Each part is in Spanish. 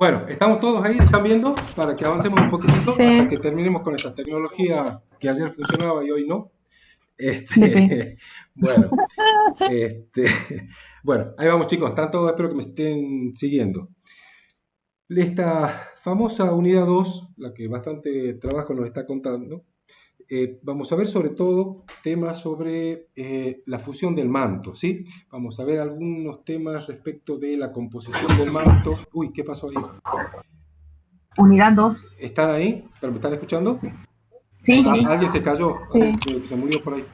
Bueno, estamos todos ahí, ¿están viendo? Para que avancemos un poquitito Sí. hasta que terminemos con esta tecnología que ayer funcionaba y hoy no. Depende. Bueno, este, bueno, ahí vamos chicos, están todos, espero que me estén siguiendo. Esta famosa unidad 2, la que bastante trabajo nos está contando, vamos a ver sobre todo temas sobre la fusión del manto, ¿sí? Vamos a ver algunos temas respecto de la composición del manto. Uy, ¿qué pasó ahí? Unidad 2. ¿Están ahí? ¿Pero me están escuchando? Sí, sí. Alguien se cayó, Sí. alguien se murió por ahí.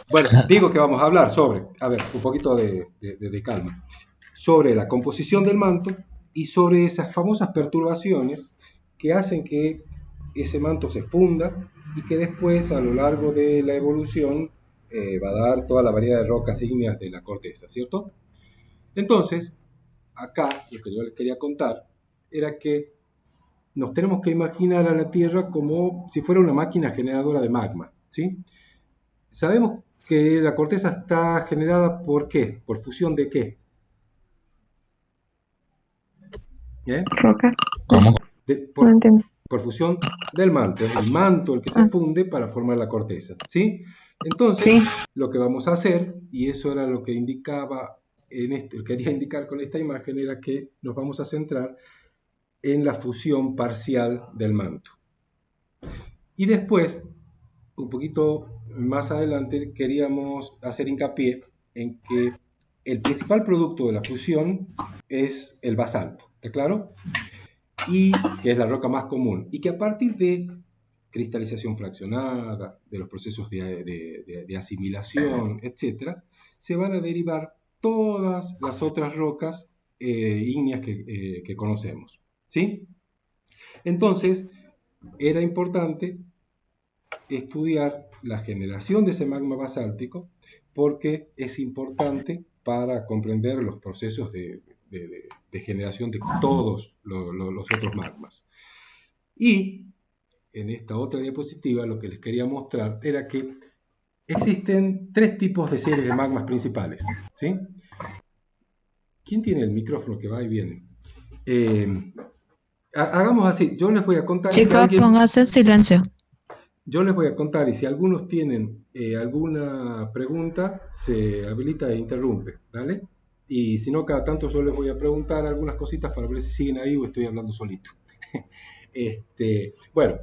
Bueno, digo que vamos a hablar sobre, a ver, un poquito de calma, sobre la composición del manto y sobre esas famosas perturbaciones que hacen que ese manto se funda y que después a lo largo de la evolución va a dar toda la variedad de rocas ígneas de la corteza, ¿cierto? Entonces, acá lo que yo les quería contar era que nos tenemos que imaginar a la Tierra como si fuera una máquina generadora de magma, ¿sí? Sabemos que la corteza está generada ¿por qué? ¿Por fusión de qué? ¿Eh? Roca. ¿Cómo? De- No por, entiendo. por fusión del manto, el manto el que se Ah, funde para formar la corteza, ¿sí? Entonces, sí. lo que vamos a hacer, y eso era lo que indicaba quería indicar con esta imagen, era que nos vamos a centrar en la fusión parcial del manto. Y después, un poquito más adelante, queríamos hacer hincapié en que el principal producto de la fusión es el basalto, ¿está claro? Y que es la roca más común, y que a partir de cristalización fraccionada, de los procesos de asimilación, etc., se van a derivar todas las otras rocas ígneas que conocemos, ¿sí? Entonces, era importante estudiar la generación de ese magma basáltico porque es importante para comprender los procesos de generación de todos los otros magmas. Y en esta otra diapositiva lo que les quería mostrar era que existen tres tipos de series de magmas principales, ¿sí? ¿Quién tiene el micrófono que va y viene? Hagamos así, yo les voy a contar y si Chicos, alguien... póngase en silencio. Yo les voy a contar y si algunos tienen alguna pregunta, se habilita e interrumpe, ¿vale? Y si no, cada tanto yo les voy a preguntar algunas cositas para ver si siguen ahí o estoy hablando solito. Bueno,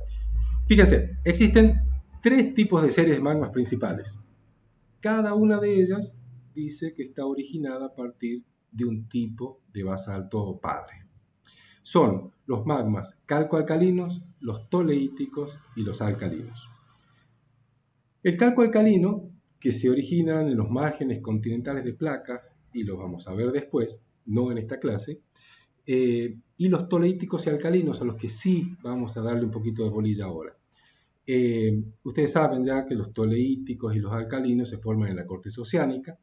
fíjense, existen tres tipos de series de magmas principales. Cada una de ellas dice que está originada a partir de un tipo de basalto padre. Son los magmas calcoalcalinos, los toleíticos y los alcalinos. El calco alcalino, que se originan en los márgenes continentales de placas, y los vamos a ver después, no en esta clase, y los toleíticos y alcalinos, a los que sí vamos a darle un poquito de bolilla ahora. Ustedes saben ya que los toleíticos y los alcalinos se forman en la corteza oceánica.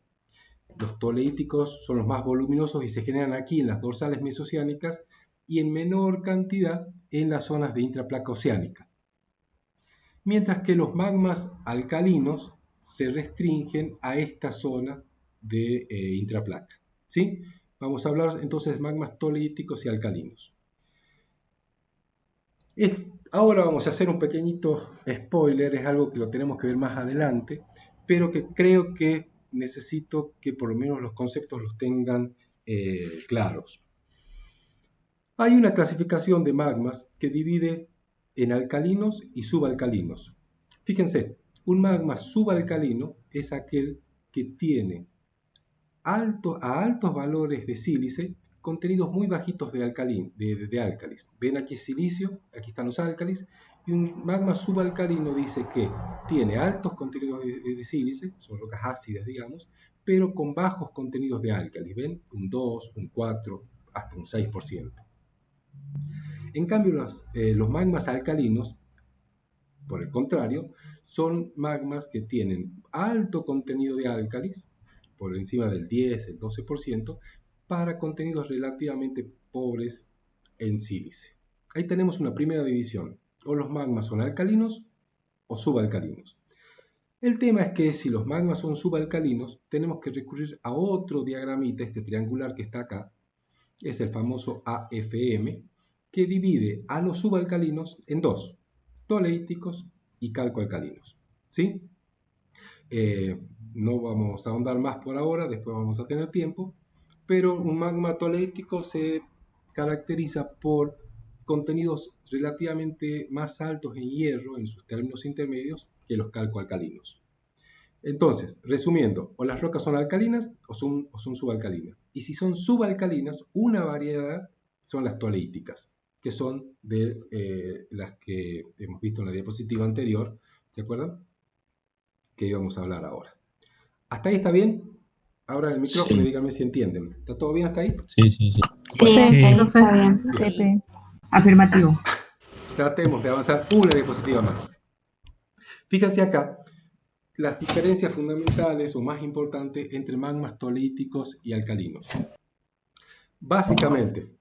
Los toleíticos son los más voluminosos y se generan aquí en las dorsales mesoceánicas y en menor cantidad en las zonas de intraplaca oceánica. Mientras que los magmas alcalinos se restringen a esta zona de intraplaca, ¿sí? Vamos a hablar entonces de magmas toleíticos y alcalinos. Ahora vamos a hacer un pequeñito spoiler, es algo que lo tenemos que ver más adelante, pero que creo que necesito que por lo menos los conceptos los tengan claros. Hay una clasificación de magmas que divide en alcalinos y subalcalinos. Fíjense, un magma subalcalino es aquel que tiene altos valores de sílice, contenidos muy bajitos de álcalis. Ven aquí silicio, aquí están los álcalis, y un magma subalcalino dice que tiene altos contenidos de sílice, son rocas ácidas, digamos, pero con bajos contenidos de álcalis. ¿Ven? Un 2, un 4, hasta un 6%. En cambio, los magmas alcalinos, por el contrario, son magmas que tienen alto contenido de álcalis, por encima del 10, el 12%, para contenidos relativamente pobres en sílice. Ahí tenemos una primera división. O los magmas son alcalinos o subalcalinos. El tema es que si los magmas son subalcalinos, tenemos que recurrir a otro diagramita, este triangular que está acá, es el famoso AFM, que divide a los subalcalinos en dos, toleíticos y calcoalcalinos. ¿Sí? No vamos a ahondar más por ahora, después vamos a tener tiempo, pero un magma toleítico se caracteriza por contenidos relativamente más altos en hierro en sus términos intermedios que los calcoalcalinos. Entonces, resumiendo, o las rocas son alcalinas o son subalcalinas. Y si son subalcalinas, una variedad son las toleíticas, que son de las que hemos visto en la diapositiva anterior, ¿se acuerdan? Que íbamos a hablar ahora. ¿Hasta ahí está bien? Abran el micrófono y Sí, díganme si entienden. ¿Está todo bien hasta ahí? sí, sí, sí. Sí, Bueno, hasta ahí profe. está bien. bien. Afirmativo. Tratemos de avanzar una diapositiva más. Fíjense acá las diferencias fundamentales o más importantes entre magmas toleíticos y alcalinos. Básicamente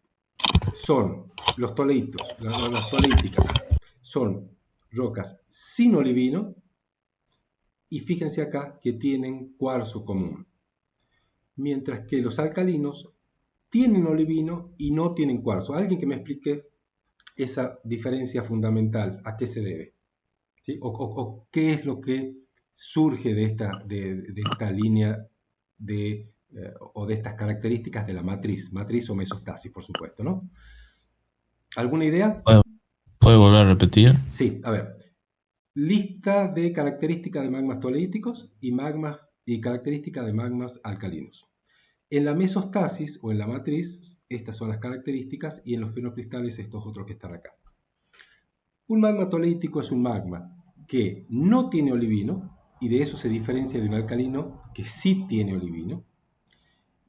son los toleitos, las toleíticas, son rocas sin olivino y fíjense acá que tienen cuarzo común, mientras que los alcalinos tienen olivino y no tienen cuarzo. ¿Alguien que me explique esa diferencia fundamental? ¿A qué se debe? ¿Sí? O qué es lo que surge de esta línea o de estas características de la matriz o mesostasis, por supuesto, ¿no? ¿Alguna idea? ¿Puede volver a repetir? Sí, a ver. Lista de características de magmas toleíticos y características de magmas alcalinos. En la mesostasis o en la matriz, estas son las características, y en los fenocristales estos otros que están acá. Un magma toleítico es un magma que no tiene olivino, y de eso se diferencia de un alcalino que sí tiene olivino.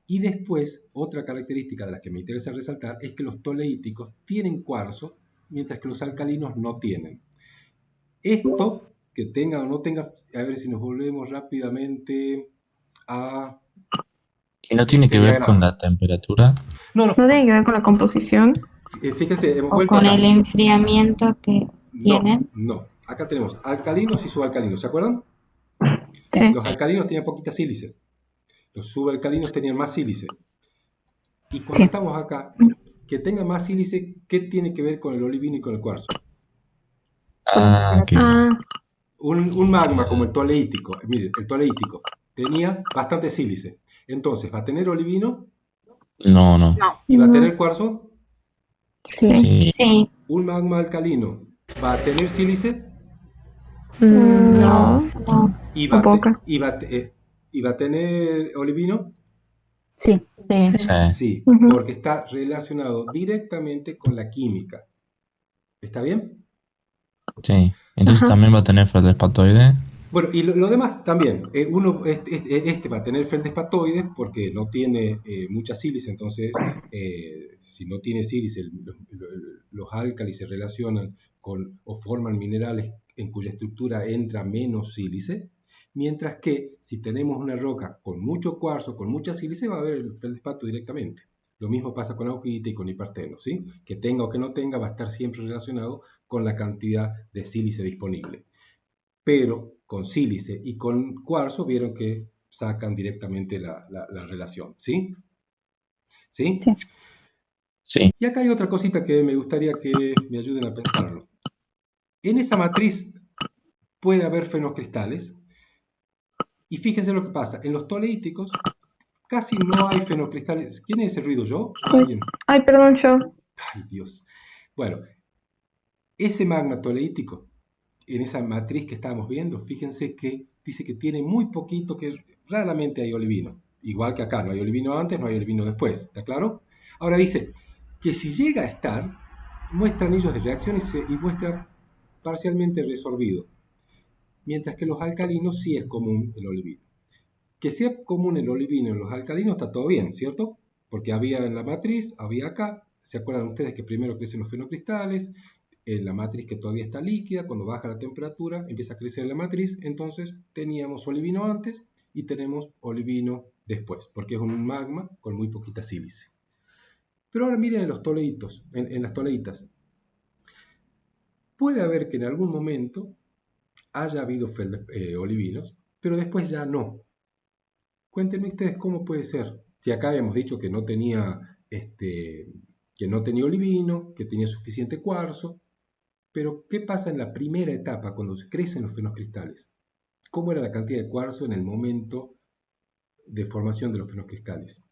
Y después, otra característica de las que me interesa resaltar es que los toleíticos tienen cuarzo, mientras que los alcalinos no tienen. Esto, que tenga o no tenga, a ver si nos volvemos rápidamente a ¿Y no tiene este que ver con diagrama. la temperatura? No, ¿No tiene que ver con la composición? fíjense, hemos O vuelto con el acá. enfriamiento que No, tienen. no. Acá tenemos alcalinos y subalcalinos, ¿se acuerdan? Sí. Los alcalinos tenían poquita sílice, los subalcalinos tenían más sílice. Y cuando Sí. estamos acá, que tenga más sílice, ¿qué tiene que ver con el olivino y con el cuarzo? Ah, que Ah, Un magma como el toleítico, mire, el toleítico tenía bastante sílice. Entonces, ¿va a tener olivino no. y va a no. tener cuarzo? Sí. Sí, Sí. Un magma alcalino va a tener sílice No. No. y O poca. y va a tener olivino. Sí. Sí. sí, Sí, Ujú. porque está relacionado directamente con la química. ¿Está bien? sí. Entonces Ajá. también va a tener feldespatoide. Bueno, y lo demás también. Este va a tener feldespatoides porque no tiene mucha sílice, entonces si no tiene sílice, los álcalis se relacionan con o forman minerales en cuya estructura entra menos sílice, mientras que si tenemos una roca con mucho cuarzo, con mucha sílice, va a haber el feldespato directamente. Lo mismo pasa con augita y con hiperteno, ¿sí? Que tenga o que no tenga va a estar siempre relacionado con la cantidad de sílice disponible. Pero con sílice y con cuarzo vieron que sacan directamente la relación, ¿sí? ¿Sí? Sí. Sí, Y acá hay otra cosita que me gustaría que me ayuden a pensarlo. En esa matriz puede haber fenocristales, y fíjense lo que pasa. En los toleíticos casi no hay fenocristales. ¿Quién es ese ruido? ¿Yo o Uy. alguien? Ay, perdón, yo. Ay, Dios. Bueno, ese magma toleítico, en esa matriz que estábamos viendo, fíjense que dice que tiene muy poquito, que raramente hay olivino. Igual que acá, no hay olivino antes, no hay olivino después, ¿está claro? Ahora dice que si llega a estar, muestra anillos de reacción y muestra parcialmente resorbido, mientras que los alcalinos sí es común el olivino. Que sea común el olivino en los alcalinos está todo bien, ¿cierto? Porque había en la matriz, había acá. ¿Se acuerdan ustedes que primero crecen los fenocristales? En la matriz que todavía está líquida, cuando baja la temperatura, empieza a crecer la matriz. Entonces teníamos olivino antes y tenemos olivino después, porque es un magma con muy poquita sílice. Pero ahora miren en los toleitos, en las toleitas. Puede haber que en algún momento haya habido olivinos, pero después ya no. Cuéntenme ustedes cómo puede ser. Si acá hemos dicho que no tenía que no tenía olivino, que tenía suficiente cuarzo. Pero, ¿qué pasa en la primera etapa, cuando se crecen los fenocristales? ¿Cómo era la cantidad de cuarzo en el momento de formación de los fenocristales?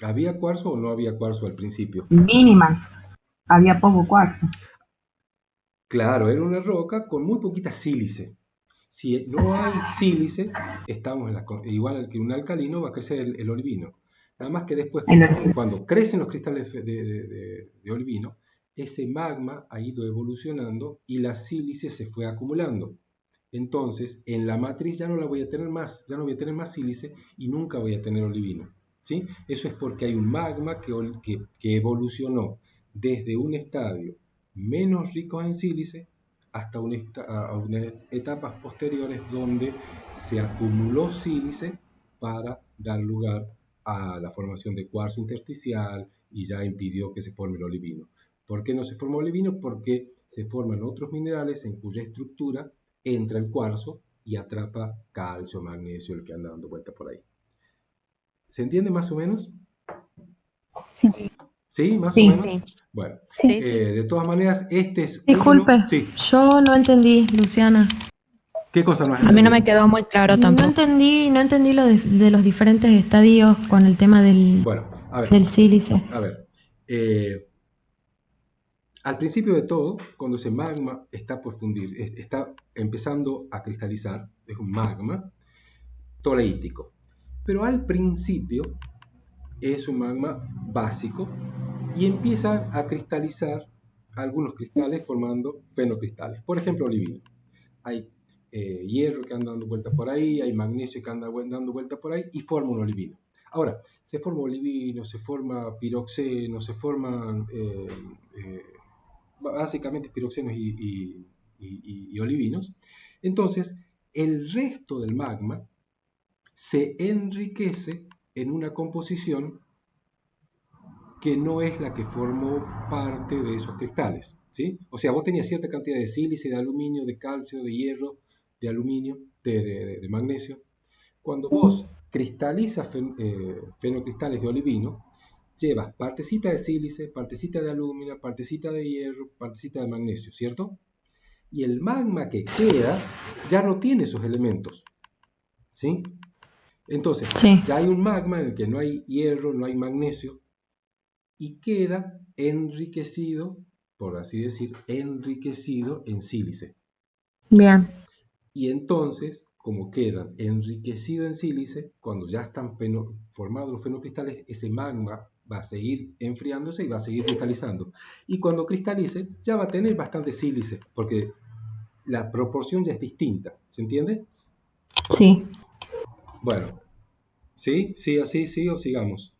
¿Había cuarzo o no había cuarzo al principio? Mínima. Había poco cuarzo. Claro, era una roca con muy poquita sílice. Si no hay sílice, estamos igual que un alcalino, va a crecer el olivino. Nada más que después, El olivino. cuando crecen los cristales de olivino, ese magma ha ido evolucionando y la sílice se fue acumulando. Entonces, en la matriz ya no la voy a tener más, ya no voy a tener más sílice y nunca voy a tener olivino. ¿Sí? Eso es porque hay un magma que evolucionó desde un estadio menos rico en sílice hasta unas etapas posteriores donde se acumuló sílice para dar lugar a la formación de cuarzo intersticial y ya impidió que se forme el olivino. ¿Por qué no se forma olivino? Porque se forman otros minerales en cuya estructura entra el cuarzo y atrapa calcio, magnesio, el que anda dando vuelta por ahí. ¿Se entiende más o menos? Sí. ¿Sí? ¿Más Sí. o menos? Sí. Bueno, Sí. de todas maneras, este es Disculpe, uno... Sí, yo no entendí, Luciana. ¿qué cosa no has A mí no entendido? me quedó muy claro No tampoco. entendí lo de los diferentes estadios con el tema Bueno, a ver, del sílice. Al principio de todo, cuando ese magma está por fundir, está empezando a cristalizar, es un magma toleítico. Pero al principio es un magma básico y empieza a cristalizar algunos cristales formando fenocristales. Por ejemplo, olivino. Hay hierro que anda dando vueltas por ahí, hay magnesio que anda dando vueltas por ahí y forma un olivino. Ahora, se forma olivino, se forma piroxeno, se forman básicamente piroxenos y olivinos. Entonces, el resto del magma se enriquece en una composición que no es la que formó parte de esos cristales, ¿sí? O sea, vos tenías cierta cantidad de sílice, de aluminio, de calcio, de hierro, de aluminio, de magnesio. Cuando vos cristalizas fenocristales de olivino, llevas partecita de sílice, partecita de aluminio, partecita de hierro, partecita de magnesio, ¿cierto? Y el magma que queda ya no tiene esos elementos, ¿sí? Entonces, Sí. ya hay un magma en el que no hay hierro, no hay magnesio, y queda enriquecido, por así decir, enriquecido en sílice. Bien. Y entonces, como queda enriquecido en sílice, cuando ya están formados los fenocristales, ese magma va a seguir enfriándose y va a seguir cristalizando. Y cuando cristalice, ya va a tener bastante sílice, porque la proporción ya es distinta. ¿Se entiende? Sí. Bueno, ¿sí? ¿Sí así? ¿Sí o sigamos?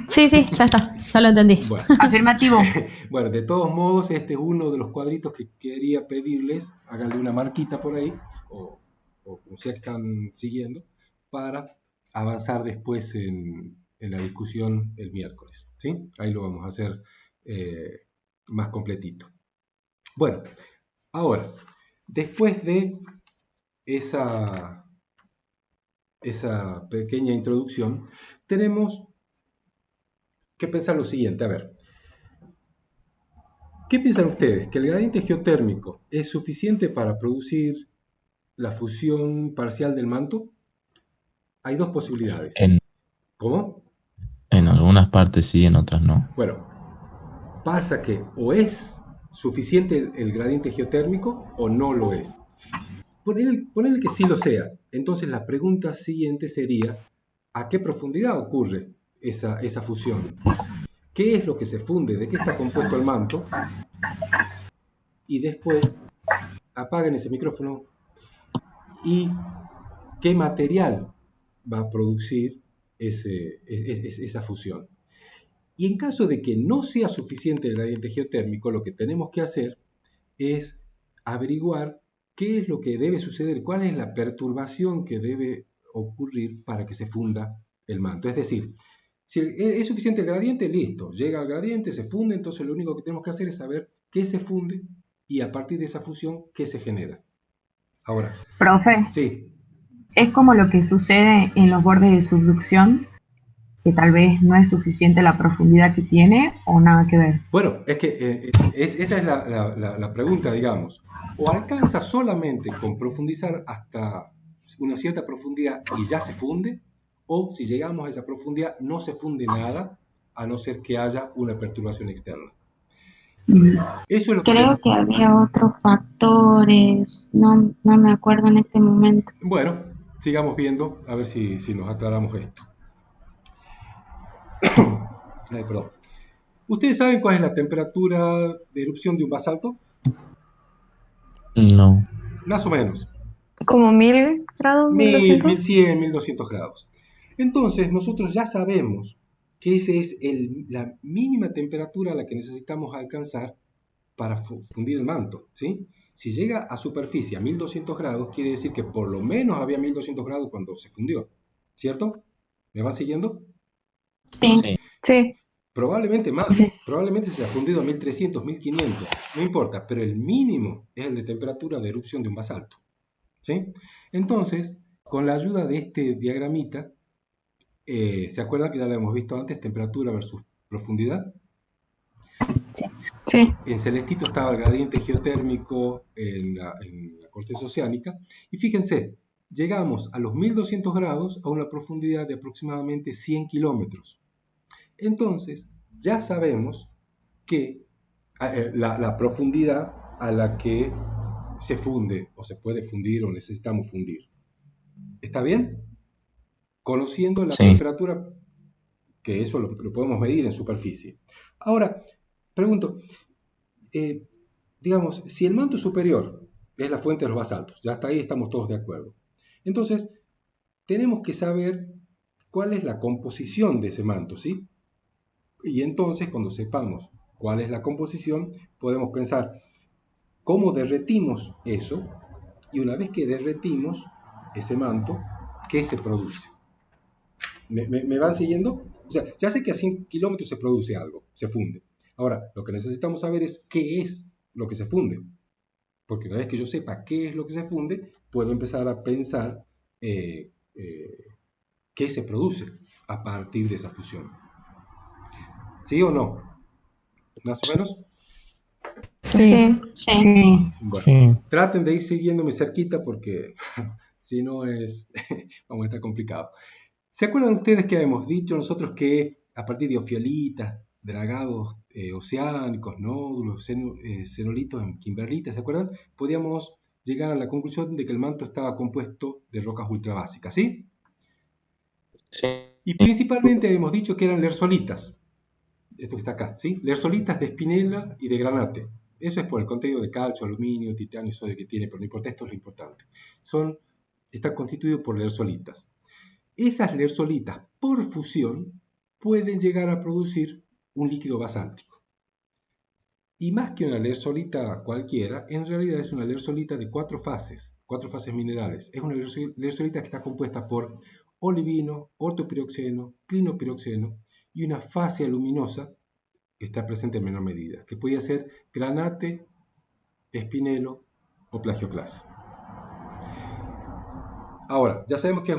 Sí, ya está. Ya lo entendí. Bueno, Afirmativo. bueno, de todos modos, este es uno de los cuadritos que quería pedirles, háganle una marquita por ahí, o como sea que están siguiendo, para avanzar después en la discusión el miércoles, ¿sí? Ahí lo vamos a hacer más completito. Bueno, ahora, después de esa pequeña introducción, tenemos que pensar lo siguiente, a ver, ¿qué piensan ustedes? ¿Que el gradiente geotérmico es suficiente para producir la fusión parcial del manto? Hay dos posibilidades. ¿Cómo? En algunas partes sí, en otras no. Bueno, pasa que o es suficiente el gradiente geotérmico o no lo es. Ponele que sí lo sea. Entonces la pregunta siguiente sería, ¿a qué profundidad ocurre esa fusión? ¿Qué es lo que se funde? ¿De qué está compuesto el manto? Y después, apaguen ese micrófono. ¿Y qué material va a producir esa fusión? Y en caso de que no sea suficiente el gradiente geotérmico, lo que tenemos que hacer es averiguar qué es lo que debe suceder, cuál es la perturbación que debe ocurrir para que se funda el manto. Es decir, si es suficiente el gradiente, listo, llega al gradiente, se funde, entonces lo único que tenemos que hacer es saber qué se funde y a partir de esa fusión, qué se genera. Ahora, Profe, sí, es como lo que sucede en los bordes de subducción. que tal vez no es suficiente la profundidad que tiene o nada que ver. Bueno, es que esa es la pregunta, digamos. O alcanza solamente con profundizar hasta una cierta profundidad y ya se funde, o si llegamos a esa profundidad no se funde nada, a no ser que haya una perturbación externa. Mm. Eso es lo que Creo que había otros factores, no me acuerdo en este momento. Bueno, sigamos viendo, a ver si nos aclaramos esto. Ay, perdón. ¿Ustedes saben cuál es la temperatura de erupción de un basalto? No. Más o menos. ¿Como 1000 grados, 1000, 1200? 1100, 1200 grados. Entonces, nosotros ya sabemos que esa es la mínima temperatura a la que necesitamos alcanzar para fundir el manto, ¿sí? Si llega a superficie a 1200 grados, quiere decir que por lo menos había 1200 grados cuando se fundió, ¿cierto? ¿Me van siguiendo? Sí, Sí. Sí. Probablemente más, probablemente se ha fundido a 1300, 1500, no importa, pero el mínimo es el de temperatura de erupción de un basalto, ¿sí? Entonces, con la ayuda de este diagramita, ¿se acuerdan que ya lo hemos visto antes, temperatura versus profundidad? Sí. En celestito estaba el gradiente geotérmico en la corteza oceánica, y fíjense, llegamos a los 1200 grados a una profundidad de aproximadamente 100 kilómetros. Entonces, ya sabemos que la profundidad a la que se funde o se puede fundir o necesitamos fundir. ¿Está bien? Conociendo la Sí. temperatura, que eso lo podemos medir en superficie. Ahora, pregunto, digamos, si el manto superior es la fuente de los basaltos, ya hasta ahí estamos todos de acuerdo. Entonces, tenemos que saber cuál es la composición de ese manto, ¿sí? Y entonces, cuando sepamos cuál es la composición, podemos pensar cómo derretimos eso, y una vez que derretimos ese manto, ¿qué se produce? ¿Me van siguiendo? O sea, ya sé que a 100 kilómetros se produce algo, se funde. Ahora, lo que necesitamos saber es qué es lo que se funde. Porque una vez que yo sepa qué es lo que se funde, puedo empezar a pensar qué se produce a partir de esa fusión. ¿Sí o no? ¿Más o menos? Sí. sí. Sí, Bueno, Sí. traten de ir siguiéndome cerquita porque si no vamos a estar complicado. ¿Se acuerdan ustedes que habíamos dicho nosotros que a partir de ofiolitas, dragados oceánicos, nódulos, cenolitos en kimberlitas, ¿se acuerdan? Podíamos llegar a la conclusión de que el manto estaba compuesto de rocas ultrabásicas, ¿sí? Sí. Y principalmente hemos dicho que eran lersolitas, esto que está acá, ¿sí? Lersolitas de espinela y de granate. Eso es por el contenido de calcio, aluminio, titanio y sodio que tiene, pero no importa, esto es lo importante. Está constituido por lersolitas. Esas lersolitas, por fusión, pueden llegar a producir un líquido basáltico. Y más que una lersolita cualquiera, en realidad es una lersolita de cuatro fases minerales. Es una lersolita que está compuesta por olivino, ortopiroxeno, clinopiroxeno y una fase aluminosa que está presente en menor medida, que podría ser granate, espinelo o plagioclasa. Ahora, ya sabemos que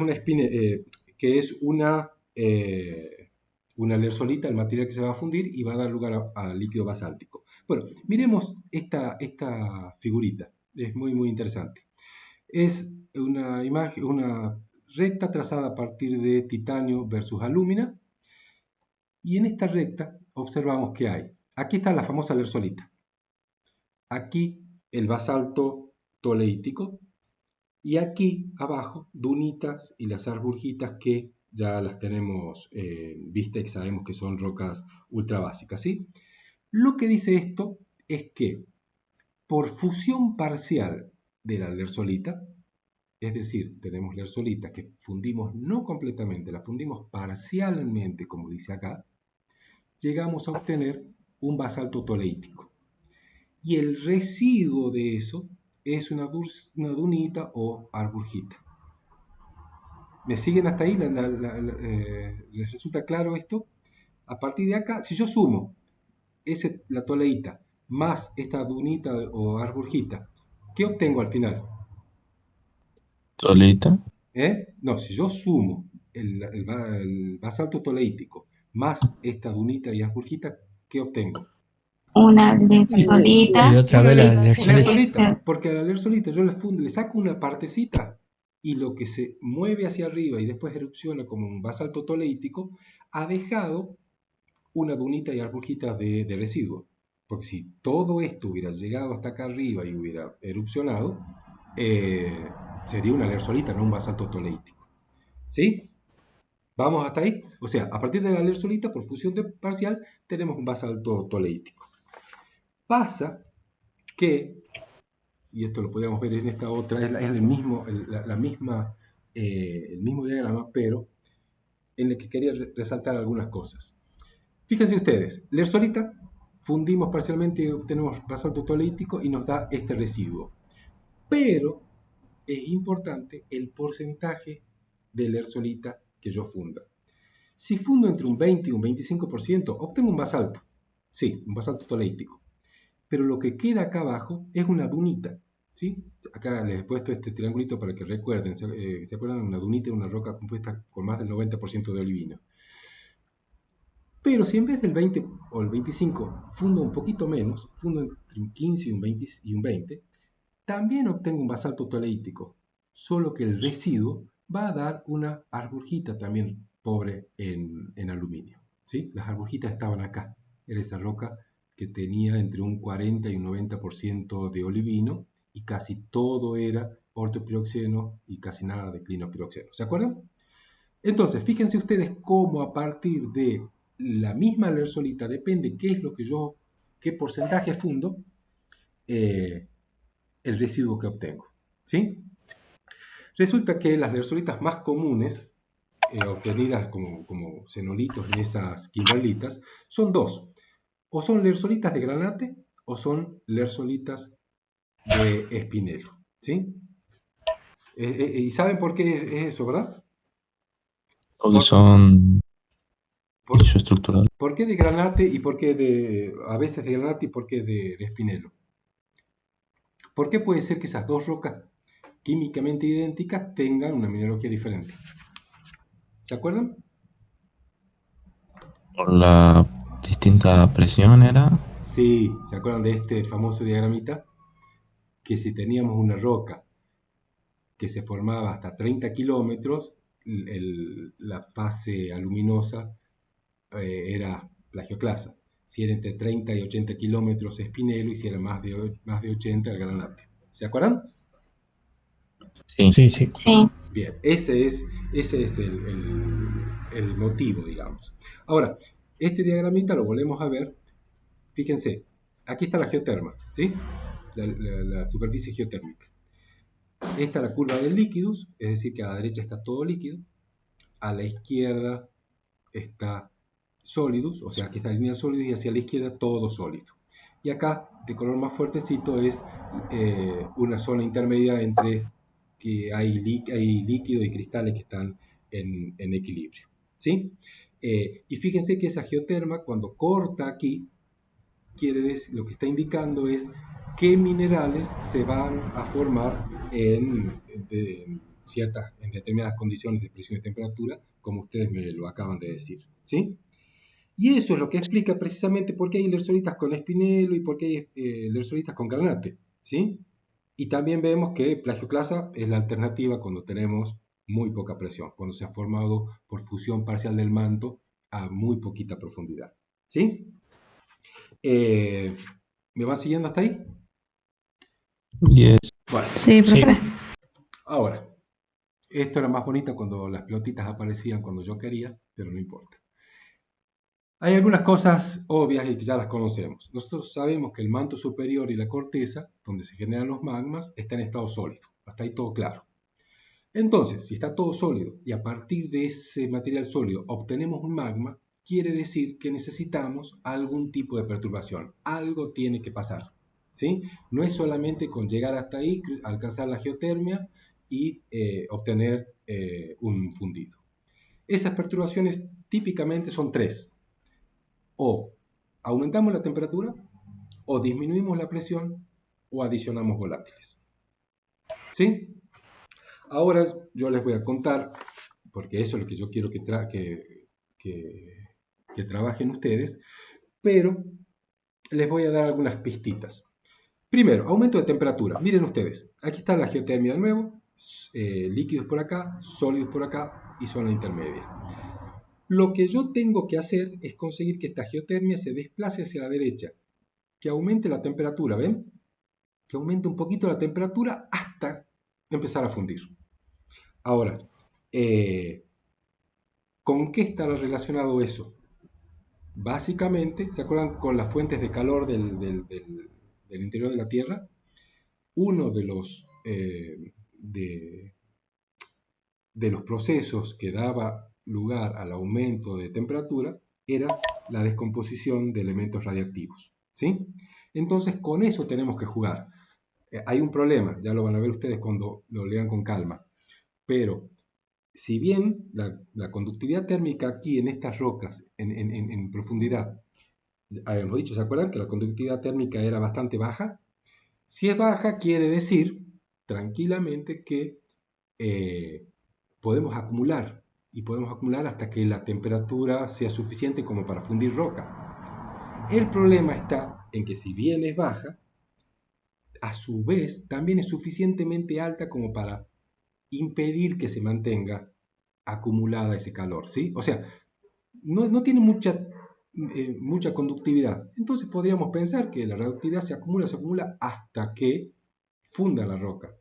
es una lersolita, el material que se va a fundir y va a dar lugar a líquido basáltico. Bueno, miremos esta figurita, es muy muy interesante. Es una imagen, una recta trazada a partir de titanio versus alúmina, y en esta recta observamos que hay. Aquí está la famosa lersolita. Aquí el basalto toleítico. Y aquí abajo, dunitas y las arburgitas que ya las tenemos vistas y sabemos que son rocas ultrabásicas, ¿sí? Lo que dice esto es que por fusión parcial de la lersolita, es decir, tenemos lersolita que fundimos no completamente, la fundimos parcialmente, como dice acá, llegamos a obtener un basalto toleítico. Y el residuo de eso es una dunita o arburgita. ¿Me siguen hasta ahí? ¿Les resulta claro esto? A partir de acá, si yo sumo la toleíta más esta dunita o arburgita, ¿qué obtengo al final? Solita. No, si yo sumo el basalto toleítico más esta dunita y asburgita, ¿qué obtengo? Una Y lersolita. otra vez la lersolita. Lersolita, porque a la lersolita yo le saco una partecita y lo que se mueve hacia arriba y después erupciona como un basalto toleítico ha dejado una dunita y asburgita de residuo. Porque si todo esto hubiera llegado hasta acá arriba y hubiera erupcionado, sería una lersolita, no un basalto toleítico. ¿Sí? ¿Vamos hasta ahí? O sea, a partir de la lersolita, por fusión parcial, tenemos un basalto toleítico. Pasa que, y esto lo podemos ver en esta otra, es el mismo diagrama, pero en el que quería resaltar algunas cosas. Fíjense ustedes, lersolita, fundimos parcialmente y obtenemos basalto toleítico y nos da este residuo. Pero es importante el porcentaje de lersolita que yo funda. Si fundo entre un 20 y un 25%, obtengo un basalto. Sí, un basalto toleítico. Pero lo que queda acá abajo es una dunita. ¿Sí? Acá les he puesto este triangulito para que recuerden. ¿Se acuerdan? Una dunita es una roca compuesta con más del 90% de olivino. Pero si en vez del 20 o el 25 fundo un poquito menos, fundo entre un 15 y un 20, también obtengo un basalto toleítico, solo que el residuo va a dar una arburgita también pobre en aluminio. ¿Sí? Las arburgitas estaban acá, era esa roca que tenía entre un 40 y un 90% de olivino y casi todo era ortopiroxeno y casi nada de clinopiroxeno. ¿Se acuerdan? Entonces, fíjense ustedes cómo a partir de la misma lersolita depende qué porcentaje fundo, el residuo que obtengo. ¿Sí? Resulta que las lersolitas más comunes, obtenidas como xenolitos en esas kimberlitas, son dos. O son lersolitas de granate o son lersolitas de espinelo. ¿Sí? ¿Y saben por qué es eso, verdad? Porque son ¿Por, isoestructurales. ¿Por qué de granate y por qué a veces de granate y por qué de espinelo? ¿Por qué puede ser que esas dos rocas químicamente idénticas tengan una mineralogía diferente? ¿Se acuerdan? Por la distinta presión era. Sí, ¿se acuerdan de este famoso diagramita? Que si teníamos una roca que se formaba hasta 30 kilómetros, la fase aluminosa era plagioclasa. Si era entre 30 y 80 kilómetros espinelo y si era más de 80 el granate. ¿Se acuerdan? Sí. Sí. Bien, ese es el motivo, digamos. Ahora, este diagramita lo volvemos a ver. Fíjense, aquí está la geoterma, ¿sí? La superficie geotérmica. Esta es la curva del líquidos, es decir, que a la derecha está todo líquido, a la izquierda está sólidos, o sea, aquí está la línea sólidos y hacia la izquierda todo sólido. Y acá, de color más fuertecito, es una zona intermedia entre que hay líquido y cristales que están en equilibrio. ¿Sí? Y fíjense que esa geoterma, cuando corta aquí, quiere decir, lo que está indicando es qué minerales se van a formar en determinadas condiciones de presión y temperatura, como ustedes me lo acaban de decir. ¿Sí? Y eso es lo que explica precisamente por qué hay lersolitas con espinelo y por qué hay lersolitas con granate. ¿Sí? Y también vemos que plagioclasa es la alternativa cuando tenemos muy poca presión, cuando se ha formado por fusión parcial del manto a muy poquita profundidad. ¿Sí? ¿Me van siguiendo hasta ahí? Yes. Bueno, Sí, profe. ahora, esto era más bonito cuando las pelotitas aparecían cuando yo quería, pero no importa. Hay algunas cosas obvias y que ya las conocemos. Nosotros sabemos que el manto superior y la corteza, donde se generan los magmas, está en estado sólido. Hasta ahí todo claro. Entonces, si está todo sólido y a partir de ese material sólido obtenemos un magma, quiere decir que necesitamos algún tipo de perturbación. Algo tiene que pasar. ¿Sí? No es solamente con llegar hasta ahí, alcanzar la geotermia y obtener un fundido. Esas perturbaciones típicamente son tres. O aumentamos la temperatura, o disminuimos la presión, o adicionamos volátiles. ¿Sí? Ahora yo les voy a contar porque eso es lo que yo quiero que trabajen ustedes, pero les voy a dar algunas pistitas. Primero, aumento de temperatura. Miren ustedes, aquí está la geotermia de nuevo, líquidos por acá, sólidos por acá y zona intermedia. Lo que yo tengo que hacer es conseguir que esta geotermia se desplace hacia la derecha, que aumente la temperatura, ¿ven? Que aumente un poquito la temperatura hasta empezar a fundir. Ahora, ¿con qué está relacionado eso? Básicamente, ¿se acuerdan con las fuentes de calor del interior de la Tierra? Uno de los procesos que daba lugar al aumento de temperatura era la descomposición de elementos radiactivos, ¿sí? Entonces, con eso tenemos que jugar. Hay un problema, ya lo van a ver ustedes cuando lo lean con calma, pero si bien la conductividad térmica aquí en estas rocas, en profundidad, habíamos dicho, ¿se acuerdan que la conductividad térmica era bastante baja? Si es baja, quiere decir tranquilamente que podemos acumular, y podemos acumular hasta que la temperatura sea suficiente como para fundir roca. El problema está en que si bien es baja, a su vez también es suficientemente alta como para impedir que se mantenga acumulada ese calor, ¿sí? O sea, no tiene mucha conductividad. Entonces podríamos pensar que la radioactividad se acumula hasta que funda la roca.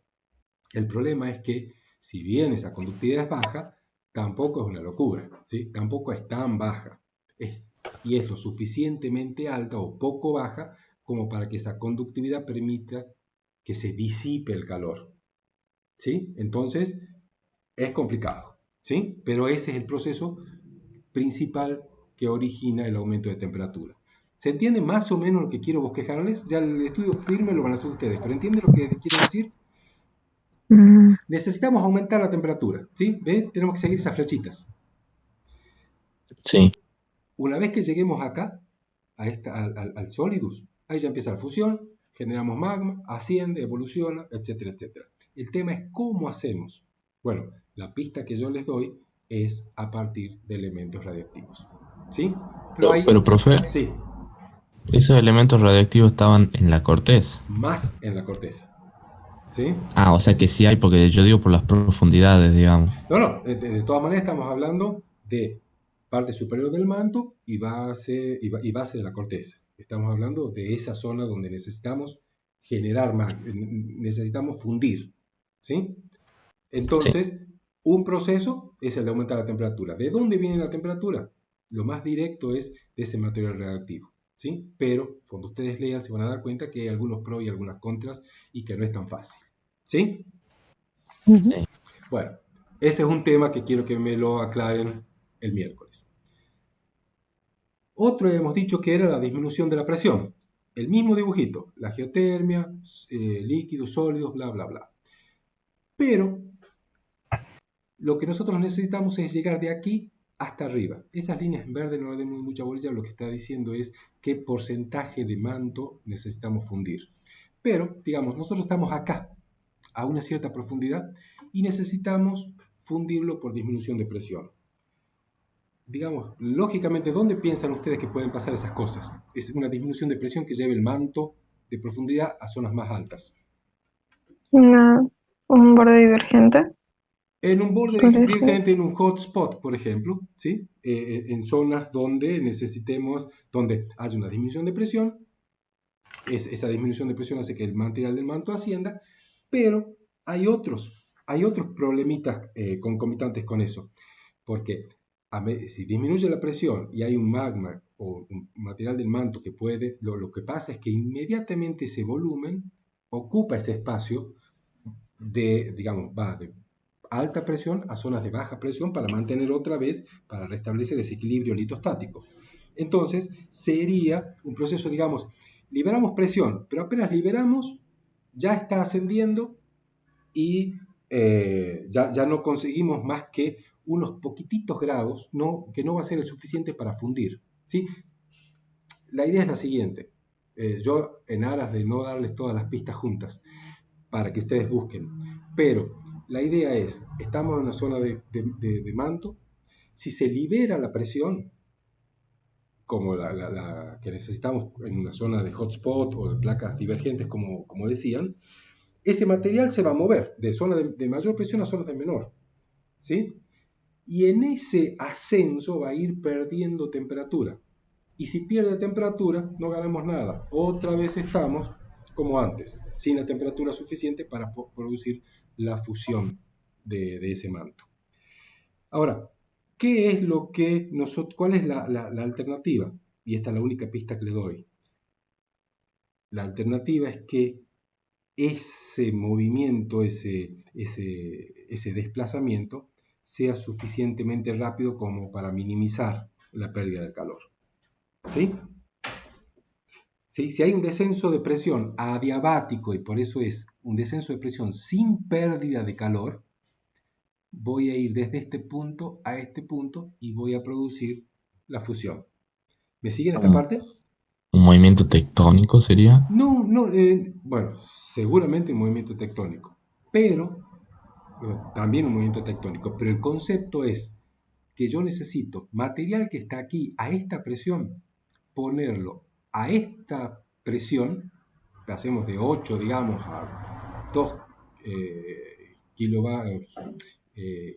El problema es que, si bien esa conductividad es baja, tampoco es una locura, ¿sí? Tampoco es tan baja. Y es lo suficientemente alta o poco baja como para que esa conductividad permita que se disipe el calor, ¿sí? Entonces, es complicado, ¿sí? Pero ese es el proceso principal que origina el aumento de temperatura. ¿Se entiende más o menos lo que quiero bosquejarles? Ya el estudio firme lo van a hacer ustedes, pero ¿entienden lo que quiero decir? Necesitamos aumentar la temperatura, ¿sí? ¿Ve? Tenemos que seguir esas flechitas. Sí. Una vez que lleguemos acá, al Solidus, ahí ya empieza la fusión, generamos magma, asciende, evoluciona, etcétera, etcétera. El tema es cómo hacemos. Bueno, la pista que yo les doy es a partir de elementos radioactivos, ¿sí? Pero, profe, sí, esos elementos radiactivos estaban en la corteza. más en la corteza, ¿sí? Ah, o sea que sí hay, porque yo digo por las profundidades, digamos. No, de todas maneras estamos hablando de parte superior del manto y base de la corteza. Estamos hablando de esa zona donde necesitamos generar necesitamos fundir, ¿sí? Entonces, un proceso es el de aumentar la temperatura. ¿De dónde viene la temperatura? Lo más directo es de ese material radioactivo, ¿sí? Pero cuando ustedes lean se van a dar cuenta que hay algunos pros y algunas contras y que no es tan fácil, ¿sí? Sí. Bueno, ese es un tema que quiero que me lo aclaren el miércoles. Otro hemos dicho que era la disminución de la presión. El mismo dibujito, la geotermia, líquidos, sólidos, bla, bla, bla. Pero lo que nosotros necesitamos es llegar de aquí hasta arriba. Estas líneas en verde no le demos mucha bolilla, lo que está diciendo es qué porcentaje de manto necesitamos fundir. Pero, digamos, nosotros estamos acá, a una cierta profundidad, y necesitamos fundirlo por disminución de presión. Digamos, lógicamente, ¿dónde piensan ustedes que pueden pasar esas cosas? Es una disminución de presión que lleve el manto de profundidad a zonas más altas. Un borde divergente. En un borde divergente, en un hotspot, por ejemplo, ¿sí? En zonas donde donde hay una disminución de presión, esa disminución de presión hace que el material del manto ascienda, pero hay otros problemitas concomitantes con eso, porque si disminuye la presión y hay un magma o un material del manto que puede, lo que pasa es que inmediatamente ese volumen ocupa ese espacio digamos, va de alta presión a zonas de baja presión para mantener otra vez, para restablecer ese equilibrio litostático. Entonces, sería un proceso, digamos, liberamos presión, pero apenas liberamos, ya está ascendiendo y ya no conseguimos más que unos poquititos grados, que no va a ser el suficiente para fundir, ¿sí? La idea es la siguiente. Yo, en aras de no darles todas las pistas juntas, para que ustedes busquen, pero la idea es, estamos en una zona de manto, si se libera la presión, como la que necesitamos en una zona de hotspot o de placas divergentes, como decían, ese material se va a mover de zona de mayor presión a zonas de menor, ¿sí? Y en ese ascenso va a ir perdiendo temperatura. Y si pierde temperatura, no ganamos nada. Otra vez estamos como antes, sin la temperatura suficiente para producir la fusión de ese manto. Ahora, ¿qué es lo que cuál es la alternativa? Y esta es la única pista que le doy. La alternativa es que ese movimiento, ese desplazamiento, sea suficientemente rápido como para minimizar la pérdida de calor. ¿Sí? ¿Sí? Si hay un descenso de presión adiabático, y por eso es un descenso de presión sin pérdida de calor, voy a ir desde este punto a este punto y voy a producir la fusión. ¿Me siguen esta parte? ¿Un movimiento tectónico sería? No, bueno, seguramente un movimiento tectónico, pero también un movimiento tectónico, pero el concepto es que yo necesito material que está aquí a esta presión, ponerlo a esta presión, que hacemos de 8, digamos, a 2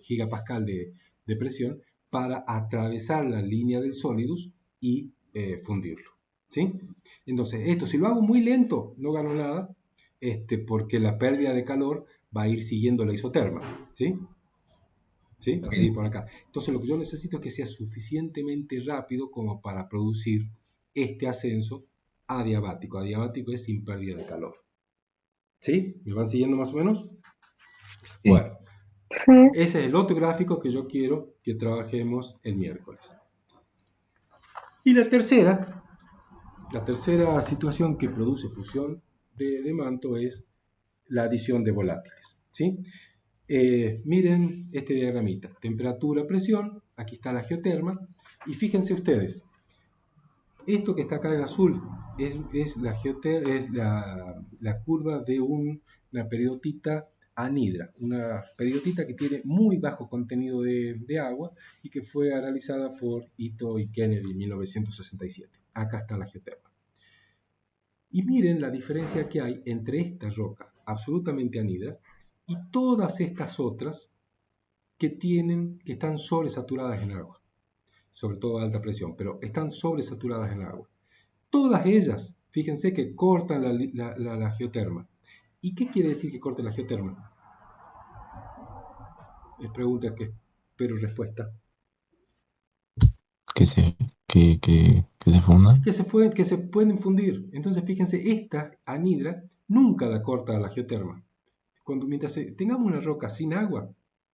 gigapascal de presión, para atravesar la línea del solidus y fundirlo. ¿Sí? Entonces, esto si lo hago muy lento, no gano nada, porque la pérdida de calor va a ir siguiendo la isoterma. ¿Sí? ¿Sí? Va a seguir por acá. Entonces, lo que yo necesito es que sea suficientemente rápido como para producir este ascenso adiabático. Adiabático es sin pérdida de calor. ¿Sí? ¿Me van siguiendo más o menos? Sí. Bueno, Sí. ese es el otro gráfico que yo quiero que trabajemos el miércoles. Y la tercera situación que produce fusión de manto es la adición de volátiles. ¿Sí? Miren este diagramita, temperatura, presión, aquí está la geoterma, y fíjense ustedes, esto que está acá en azul es la curva de una periodita anhidra, una periodita que tiene muy bajo contenido de agua y que fue analizada por Ito y Kennedy en 1967. Acá está la geoterma. Y miren la diferencia que hay entre esta roca absolutamente anhidra y todas estas otras que están sobresaturadas en agua, sobre todo a alta presión, pero están sobresaturadas en agua. Todas ellas, fíjense que cortan la geoterma. ¿Y qué quiere decir que corte la geoterma? Es pregunta que espero respuesta. Que se funda. Que se pueden fundir. Entonces, fíjense, esta anhidra nunca la corta la geoterma. Mientras tengamos una roca sin agua,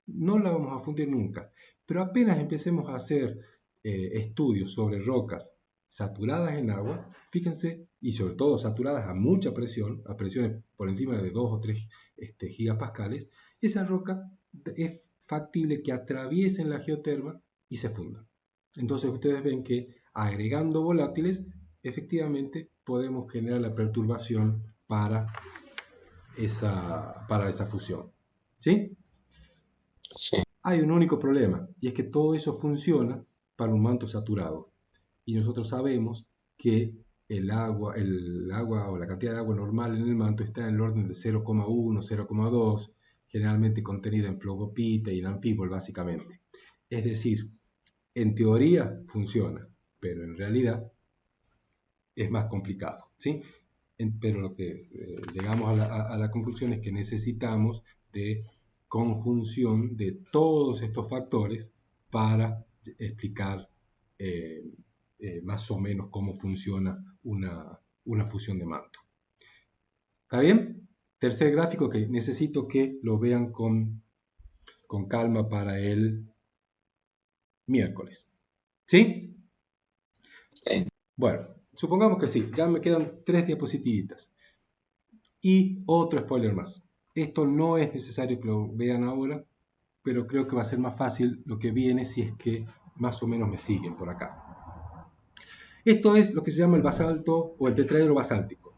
no la vamos a fundir nunca. Pero apenas empecemos a hacer estudios sobre rocas saturadas en agua, fíjense, y sobre todo saturadas a mucha presión, a presiones por encima de 2 o 3 gigapascales, esa roca es factible que atraviesen la geoterma y se fundan. Entonces ustedes ven que agregando volátiles, efectivamente podemos generar la perturbación para esa fusión. ¿Sí? Sí. Hay un único problema, y es que todo eso funciona para un manto saturado. Y nosotros sabemos que el agua o la cantidad de agua normal en el manto está en el orden de 0,1, 0,2, generalmente contenida en flogopite y en anfibol, básicamente. Es decir, en teoría funciona, pero en realidad es más complicado. ¿Sí? Pero lo que llegamos a la conclusión es que necesitamos de conjunción de todos estos factores para explicar más o menos cómo funciona una fusión de manto. ¿Está bien? Tercer gráfico que necesito que lo vean con calma para el miércoles. ¿Sí? Sí. Bueno, supongamos que sí, ya me quedan 3 diapositivitas. Y otro spoiler más. Esto no es necesario que lo vean ahora, pero creo que va a ser más fácil lo que viene si es que más o menos me siguen por acá. Esto es lo que se llama el basalto o el tetraedro basáltico.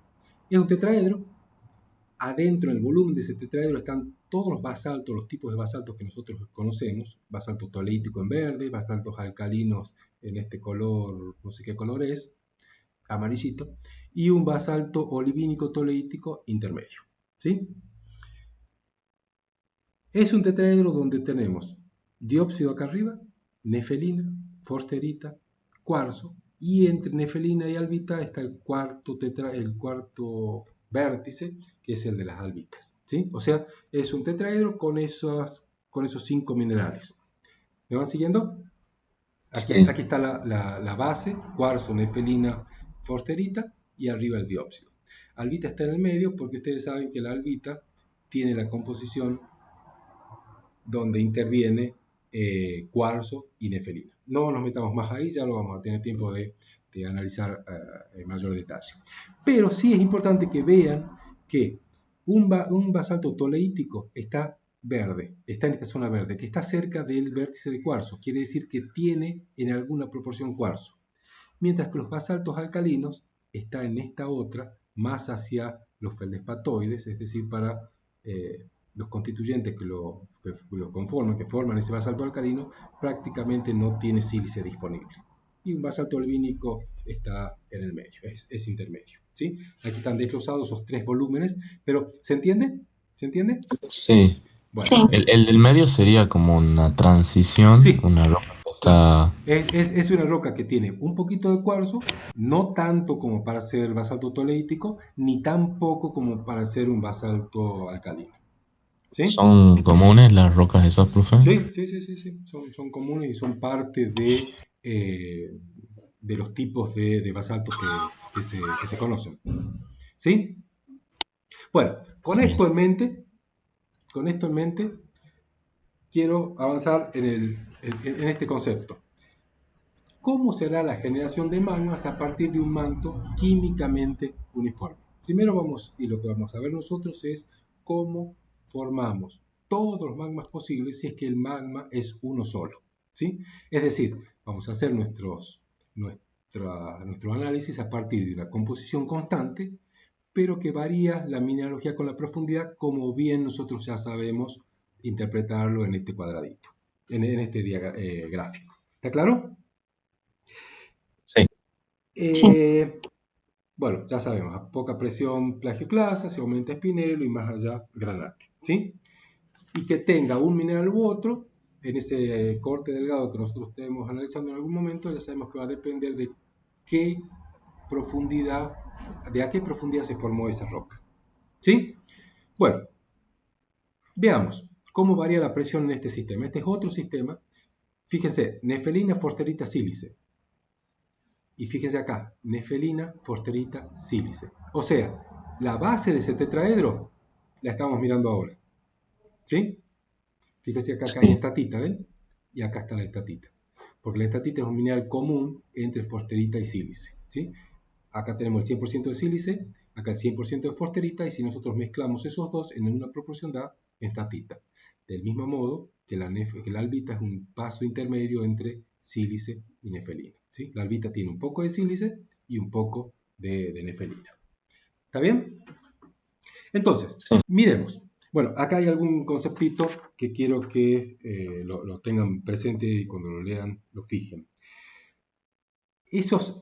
Es un tetraedro adentro, en el volumen de ese tetraedro, están todos los basaltos, los tipos de basaltos que nosotros conocemos, basalto toleítico en verde, basaltos alcalinos en este color, no sé qué color es, amarillito, y un basalto olivínico toleítico intermedio, ¿sí? Es un tetraedro donde tenemos diópsido acá arriba, nefelina, forsterita, cuarzo, y entre nefelina y albita está el cuarto vértice, que es el de las albitas, ¿sí? O sea, es un tetraedro con esos 5 minerales. ¿Me van siguiendo? Aquí Sí. está la base, cuarzo, nefelina, forsterita, y arriba el diópsido. Albita está en el medio porque ustedes saben que la albita tiene la composición donde interviene cuarzo y nefelina. No nos metamos más ahí, ya lo vamos a tener tiempo de analizar en mayor detalle. Pero sí es importante que vean que un basalto toleítico está verde, está en esta zona verde, que está cerca del vértice de cuarzo, quiere decir que tiene en alguna proporción cuarzo. Mientras que los basaltos alcalinos está en esta otra, más hacia los feldespatoides, es decir, para los constituyentes que lo conforman, que forman ese basalto alcalino, prácticamente no tiene sílice disponible. Y un basalto albínico está en el medio, es intermedio, ¿sí? Aquí están desglosados esos 3 volúmenes, pero ¿se entiende? ¿Se entiende? Sí. Sí, Bueno, El del medio sería como una transición, sí, una roca que claro. está... Es una roca que tiene un poquito de cuarzo, no tanto como para ser basalto toleítico, ni tan poco como para ser un basalto alcalino. ¿Sí? ¿Son comunes las rocas esas, profe? Sí, sí, sí, sí, sí. Son comunes y son parte de los tipos de basaltos que se conocen. ¿Sí? Bueno, Sí. con esto en mente, quiero avanzar en este concepto. ¿Cómo será la generación de magmas a partir de un manto químicamente uniforme? Primero lo que vamos a ver nosotros es cómo formamos todos los magmas posibles si es que el magma es uno solo, ¿sí? Es decir, vamos a hacer nuestro análisis a partir de una composición constante, pero que varía la mineralogía con la profundidad, como bien nosotros ya sabemos interpretarlo en este cuadradito, en este gráfico. ¿Está claro? Sí. sí, Bueno, ya sabemos, a poca presión plagioclasa, se aumenta espinelo y más allá granate, ¿sí? Y que tenga un mineral u otro, en ese corte delgado que nosotros estemos analizando en algún momento, ya sabemos que va a depender de qué profundidad, de a qué profundidad se formó esa roca, ¿sí? Bueno, veamos cómo varía la presión en este sistema. Este es otro sistema. Fíjense, nefelina, forsterita, sílice. Y fíjense acá, nefelina, forsterita, sílice. O sea, la base de ese tetraedro la estamos mirando ahora. ¿Sí? Fíjense acá que hay Sí. estatita, ¿ven? Y acá está la estatita. Porque la estatita es un mineral común entre forsterita y sílice. ¿Sí? Acá tenemos el 100% de sílice, acá el 100% de forsterita, y si nosotros mezclamos esos dos en una proporción da estatita. Del mismo modo que la albita es un paso intermedio entre sílice y nefelina, ¿sí? La albita tiene un poco de sílice y un poco de nefelina. ¿Está bien? Entonces, Sí. miremos. Bueno, acá hay algún conceptito que quiero que lo tengan presente y cuando lo lean lo fijen. Esos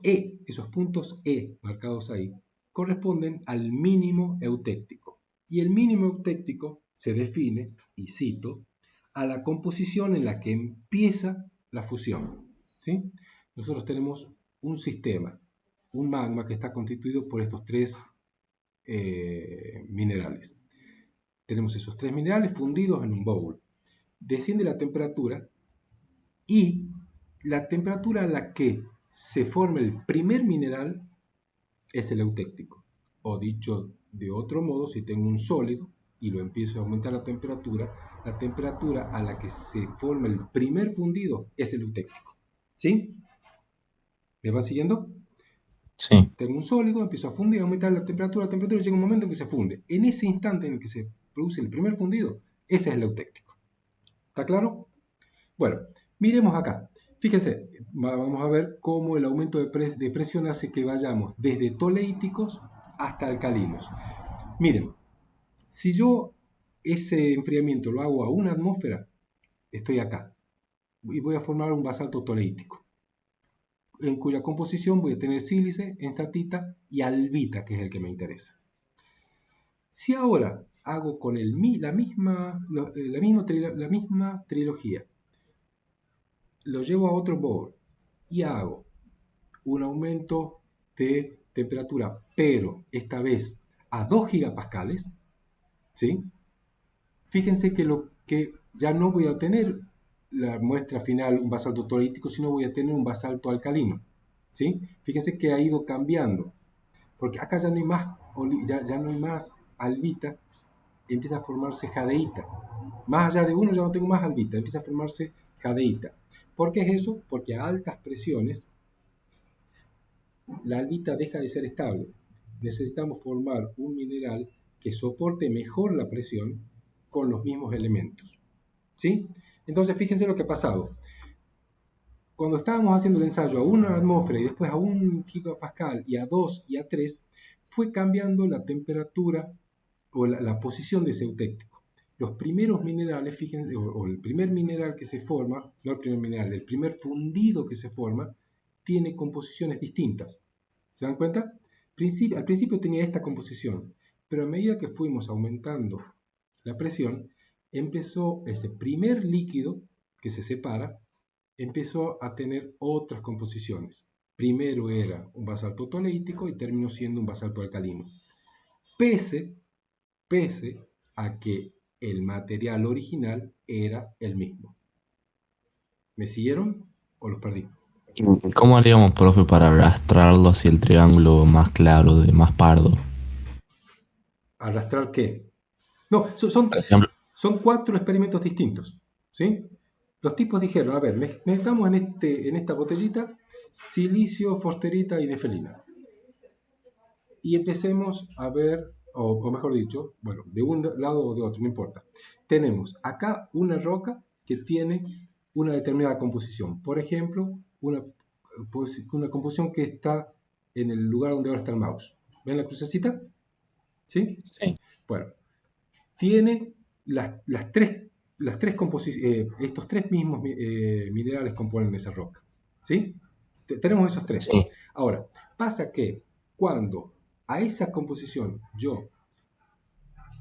puntos E marcados ahí, corresponden al mínimo eutéctico. Y el mínimo eutéctico se define, y cito, a la composición en la que empieza la fusión. ¿Sí? Nosotros tenemos un sistema, un magma que está constituido por estos 3 minerales. Tenemos esos 3 minerales fundidos en un bowl. Desciende la temperatura y la temperatura a la que se forma el primer mineral es el eutéctico. O dicho de otro modo, si tengo un sólido y lo empiezo a aumentar la temperatura a la que se forma el primer fundido es el eutéctico. ¿Sí? ¿Me va siguiendo? Sí. Tengo un sólido, empiezo a fundir, a aumentar la temperatura, llega un momento en que se funde. En ese instante en el que se produce el primer fundido, ese es el eutéctico. ¿Está claro? Bueno, miremos acá. Fíjense, vamos a ver cómo el aumento de presión hace que vayamos desde toleíticos hasta alcalinos. Miren, Si yo ese enfriamiento lo hago a 1 atmósfera, estoy acá. Y voy a formar un basalto toleítico, en cuya composición voy a tener sílice, enstatita y albita, que es el que me interesa. Si ahora hago con la misma trilogía, lo llevo a otro bowl y hago un aumento de temperatura, pero esta vez a 2 gigapascales, ¿sí? Fíjense que ya no voy a obtener la muestra final, un basalto toleítico, sino voy a tener un basalto alcalino, ¿sí? Fíjense que ha ido cambiando, porque acá ya no hay más, ya no hay más albita, empieza a formarse jadeíta. Más allá de 1 ya no tengo más albita, empieza a formarse jadeíta. ¿Por qué es eso? Porque a altas presiones la albita deja de ser estable. Necesitamos formar un mineral que soporte mejor la presión con los mismos elementos, ¿sí? Entonces fíjense lo que ha pasado. Cuando estábamos haciendo el ensayo a 1 atmósfera y después a 1 gigapascal y a 2 y a 3, fue cambiando la temperatura o la posición de ese eutéctico. Los primeros minerales, fíjense, o el primer mineral que se forma, no el primer mineral, el primer fundido que se forma, tiene composiciones distintas. ¿Se dan cuenta? Al principio tenía esta composición, pero a medida que fuimos aumentando la presión, empezó ese primer líquido que se separa, empezó a tener otras composiciones. Primero era un basalto toleítico y terminó siendo un basalto alcalino. Pese a que el material original era el mismo. ¿Me siguieron o los perdí? ¿Cómo haríamos, profe, para arrastrarlo hacia el triángulo más claro, más pardo? ¿Arrastrar qué? No, son Por ejemplo, 4 experimentos distintos, ¿sí? Los tipos dijeron, a ver, necesitamos en esta botellita silicio, forsterita y nefelina. Y empecemos a ver, o mejor dicho, bueno, de un lado o de otro, no importa. Tenemos acá una roca que tiene una determinada composición. Por ejemplo, una composición que está en el lugar donde ahora está el mouse. ¿Ven la crucecita? ¿Sí? sí. Bueno, tiene estos tres mismos minerales componen esa roca. ¿Sí? Tenemos esos 3. Sí. Ahora, pasa que cuando a esa composición yo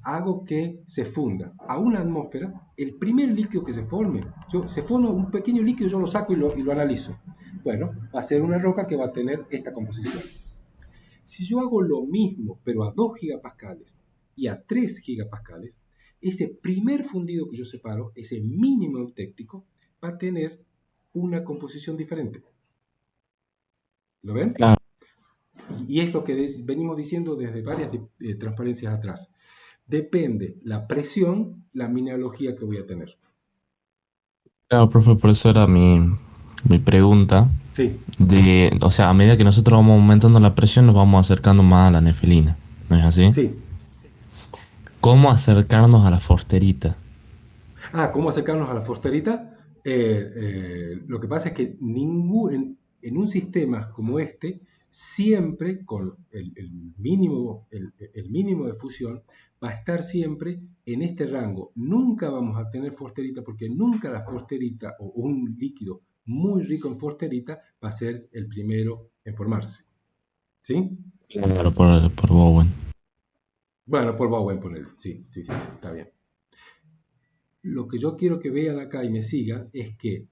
hago que se funda a 1 atmósfera, el primer líquido que se forma un pequeño líquido, yo lo saco y lo analizo. Bueno, va a ser una roca que va a tener esta composición. Si yo hago lo mismo, pero a 2 gigapascales y a 3 gigapascales, ese primer fundido que yo separo, ese mínimo eutéctico, va a tener una composición diferente. ¿Lo ven? Claro. Y es lo que venimos diciendo desde varias transparencias atrás. Depende la presión, la mineralogía que voy a tener. Claro, profe, por eso era mi pregunta. Sí. O sea, a medida que nosotros vamos aumentando la presión, nos vamos acercando más a la nefelina. ¿No es así? Sí. ¿Cómo acercarnos a la forsterita? ¿Cómo acercarnos a la forsterita? Lo que pasa es que en un sistema como este, siempre con el mínimo de fusión, va a estar siempre en este rango. Nunca vamos a tener forsterita porque nunca la forsterita o un líquido muy rico en forsterita va a ser el primero en formarse. ¿Sí? Claro, por Bowen. Bueno, por Bowen ponerlo. Sí, está bien. Lo que yo quiero que vean acá y me sigan es que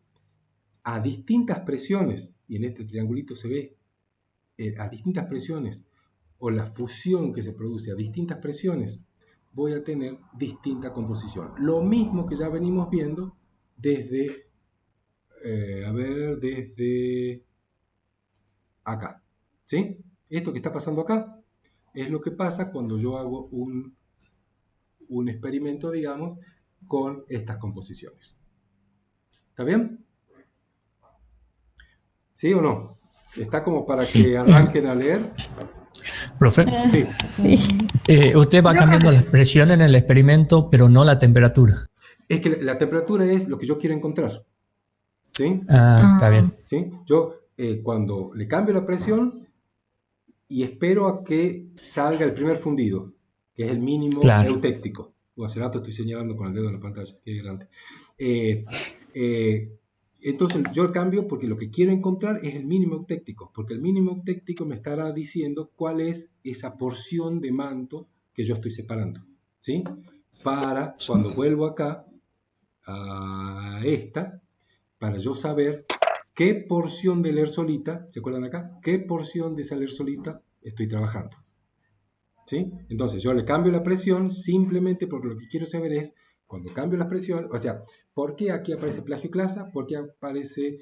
a distintas presiones, y en este triangulito se ve, a distintas presiones, o la fusión que se produce a distintas presiones, voy a tener distinta composición. Lo mismo que ya venimos viendo desde acá. ¿Sí? Esto que está pasando acá es lo que pasa cuando yo hago un experimento, digamos, con estas composiciones. ¿Está bien? ¿Sí o no? ¿Está como para que arranquen a leer? Profe, Sí. usted va cambiando la presión en el experimento, pero no la temperatura. Es que la temperatura es lo que yo quiero encontrar. ¿Sí? Está bien. ¿Sí? Yo cuando le cambio la presión y espero a que salga el primer fundido. que es el mínimo Claro. eutéctico. Hace rato estoy señalando con el dedo en la pantalla, qué grande. Entonces yo cambio porque lo que quiero encontrar es el mínimo eutéctico, porque el mínimo eutéctico me estará diciendo cuál es esa porción de manto que yo estoy separando, ¿sí? Para cuando vuelvo acá a esta, para yo saber qué porción del Lersolita, ¿se acuerdan acá? ¿Qué porción de esa Lersolita estoy trabajando? ¿Sí? Entonces yo le cambio la presión simplemente porque lo que quiero saber es, cuando cambio la presión, o sea, ¿por qué aquí aparece plagioclasa? ¿Por qué aparece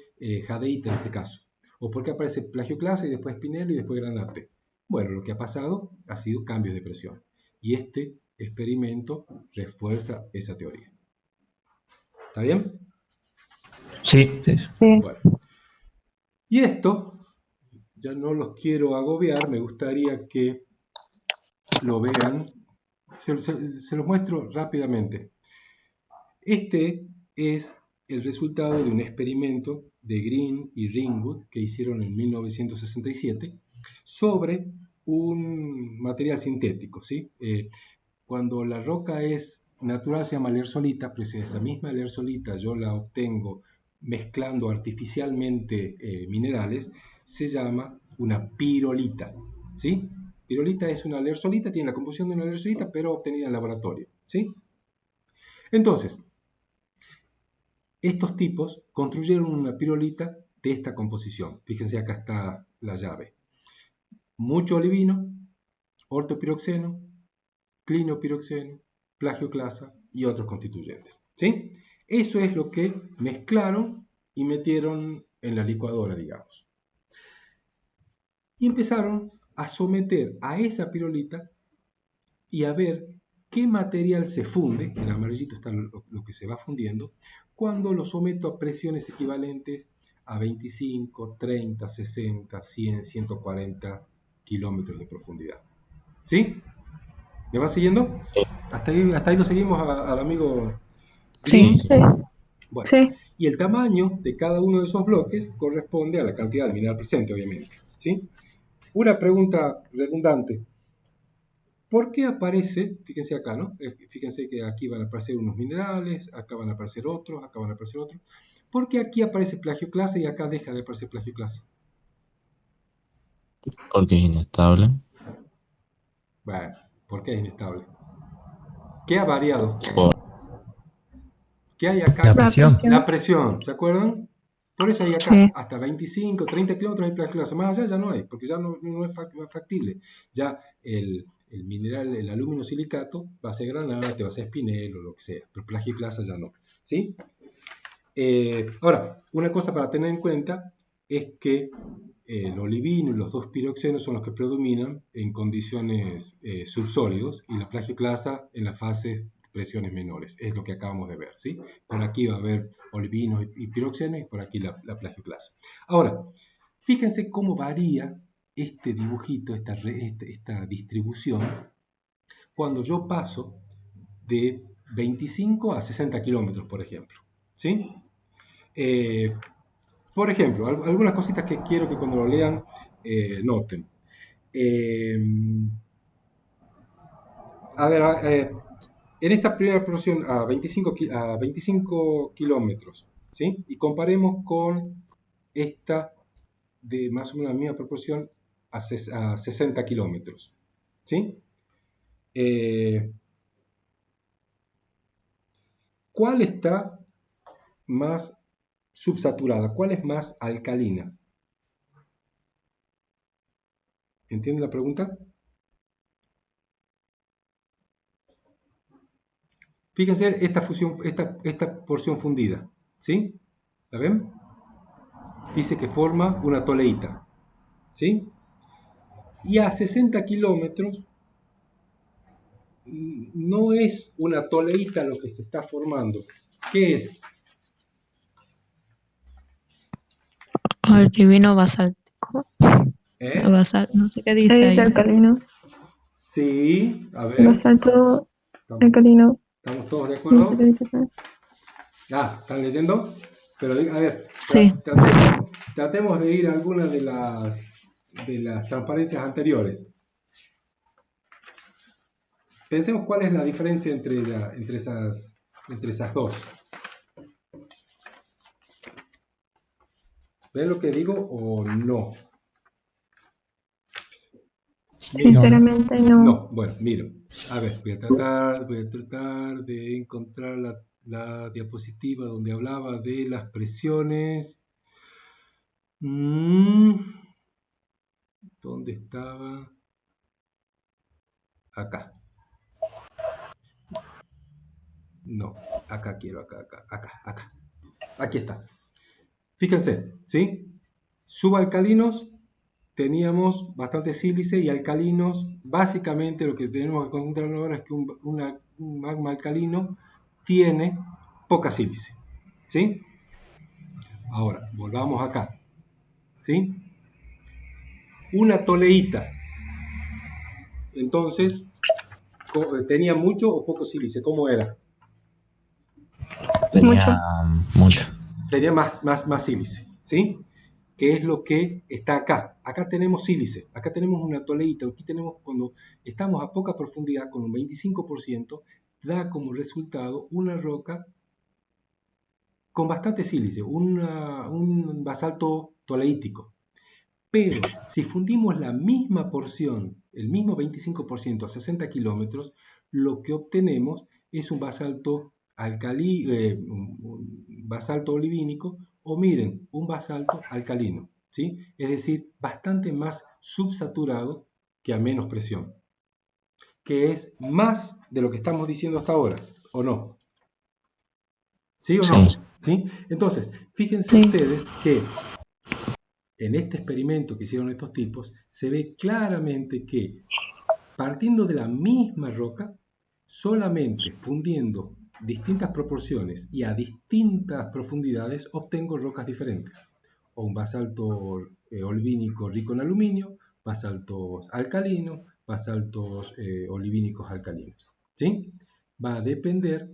jadeíta en este caso? ¿O por qué aparece plagioclasa y después Spinello y después Granape? Bueno, lo que ha pasado ha sido cambios de presión. Y este experimento refuerza esa teoría. ¿Está bien? Sí, sí. Bueno. Y esto, ya no los quiero agobiar, me gustaría que lo vean. Se los muestro rápidamente. Este es el resultado de un experimento de Green y Ringwood que hicieron en 1967 sobre un material sintético, ¿sí? Cuando la roca es natural se llama lersolita, pero si esa misma lersolita yo la obtengo mezclando artificialmente minerales, se llama una pirolita, ¿sí? Pirolita es una lersolita, tiene la composición de una lersolita, pero obtenida en laboratorio, ¿sí? Entonces, estos tipos construyeron una pirolita de esta composición. Fíjense, acá está la llave. Mucho olivino, ortopiroxeno, clinopiroxeno, plagioclasa y otros constituyentes, ¿sí? Eso es lo que mezclaron y metieron en la licuadora, digamos. Y empezaron a someter a esa pirolita y a ver qué material se funde, en amarillito está lo que se va fundiendo, cuando lo someto a presiones equivalentes a 25, 30, 60, 100, 140 kilómetros de profundidad. ¿Sí? ¿Me va siguiendo? Hasta ahí lo seguimos al amigo. Sí. Bueno, Sí. y el tamaño de cada uno de esos bloques corresponde a la cantidad de mineral presente, obviamente. ¿Sí? Una pregunta redundante. ¿Por qué aparece? Fíjense acá, ¿no? Fíjense que aquí van a aparecer unos minerales, acá van a aparecer otros, acá van a aparecer otros. ¿Por qué aquí aparece plagioclasa y acá deja de aparecer plagioclasa? Porque es inestable. Bueno, ¿por qué es inestable? ¿Qué ha variado? ¿Qué hay acá? La presión. La presión, ¿se acuerdan? Por eso hay acá Sí. hasta 25, 30 kilómetros de plagioclasa. Más allá ya no hay, porque ya no es factible. Ya el mineral, el aluminosilicato, va a ser granate, va a ser espinel o lo que sea, pero plagioclasa ya no. ¿Sí? Ahora, una cosa para tener en cuenta es que el olivino y los dos piroxenos son los que predominan en condiciones subsólidos y la plagioclasa en las fases presiones menores, es lo que acabamos de ver, ¿sí? Por aquí va a haber olivinos y piroxenos y por aquí la plagioclasa. Ahora, fíjense cómo varía este dibujito, esta distribución, cuando yo paso de 25 a 60 kilómetros, por ejemplo, ¿sí? Por ejemplo, algunas cositas que quiero que cuando lo lean noten. A ver, en esta primera porción a 25 kilómetros, ¿sí? Y comparemos con esta de más o menos la misma proporción a 60 kilómetros, ¿sí? ¿Cuál está más subsaturada? ¿Cuál es más alcalina? ¿Entienden la pregunta? Fíjense esta porción fundida, ¿sí? ¿La ven? Dice que forma una toleíta, ¿sí? Y a 60 kilómetros no es una toleíta lo que se está formando. ¿Qué es? Olivino basáltico. ¿Eh? No sé qué dice Es ahí. alcalino. Sí, a ver. Basalto alcalino. ¿Estamos todos de No acuerdo? sé qué dice acá. Ah, ¿están leyendo? Pero a ver, Sí. tratemos de ir a algunas de las transparencias anteriores. Pensemos cuál es la diferencia entre esas dos. ¿Ven lo que digo o no? Sinceramente no. No, bueno, miro. A ver, voy a tratar de encontrar la diapositiva donde hablaba de las presiones. ¿Dónde estaba? Acá. No, acá quiero, acá. Aquí está. Fíjense, ¿sí? Subalcalinos teníamos bastante sílice y alcalinos, básicamente lo que tenemos que concentrar ahora es que un magma alcalino tiene poca sílice, ¿sí? Ahora, volvamos acá, ¿sí? Una toleíta, entonces, ¿tenía mucho o poco sílice? ¿Cómo era? Tenía mucho. Tenía más sílice, ¿sí? ¿Qué es lo que está acá? Acá tenemos sílice, acá tenemos una toleíta, aquí tenemos cuando estamos a poca profundidad con un 25%, da como resultado una roca con bastante sílice, un basalto toleítico. Pero si fundimos la misma porción, el mismo 25% a 60 kilómetros, lo que obtenemos es un basalto un basalto olivínico o miren, un basalto alcalino, ¿sí? Es decir, bastante más subsaturado que a menos presión, que es más de lo que estamos diciendo hasta ahora, ¿o no? ¿Sí o no? Sí. ¿Sí? Entonces, fíjense Sí. ustedes que en este experimento que hicieron estos tipos, se ve claramente que partiendo de la misma roca, solamente fundiendo distintas proporciones y a distintas profundidades, obtengo rocas diferentes. O un basalto olivínico rico en aluminio, basaltos alcalinos, basaltos olivínicos alcalinos. ¿Sí? Va a depender,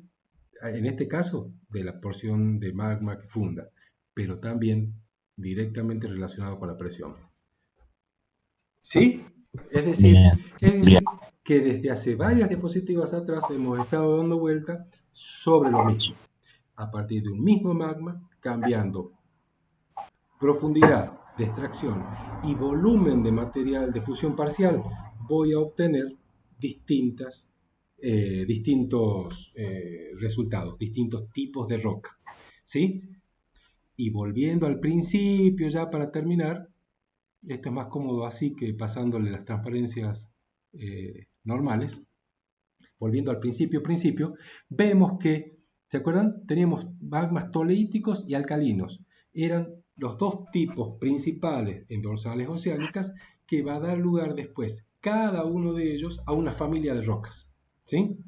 en este caso, de la porción de magma que funda, pero también directamente relacionado con la presión. ¿Sí? Es decir, Bien. que desde hace varias diapositivas atrás hemos estado dando vuelta sobre lo mismo. A partir de un mismo magma, cambiando profundidad de extracción y volumen de material de fusión parcial, voy a obtener distintos resultados, distintos tipos de roca. ¿Sí? Y volviendo al principio, ya para terminar, esto es más cómodo así que pasándole las transparencias normales. Volviendo al principio, vemos que, ¿se acuerdan? Teníamos magmas toleíticos y alcalinos. Eran los dos tipos principales en dorsales oceánicas que va a dar lugar después, cada uno de ellos, a una familia de rocas. ¿Sí?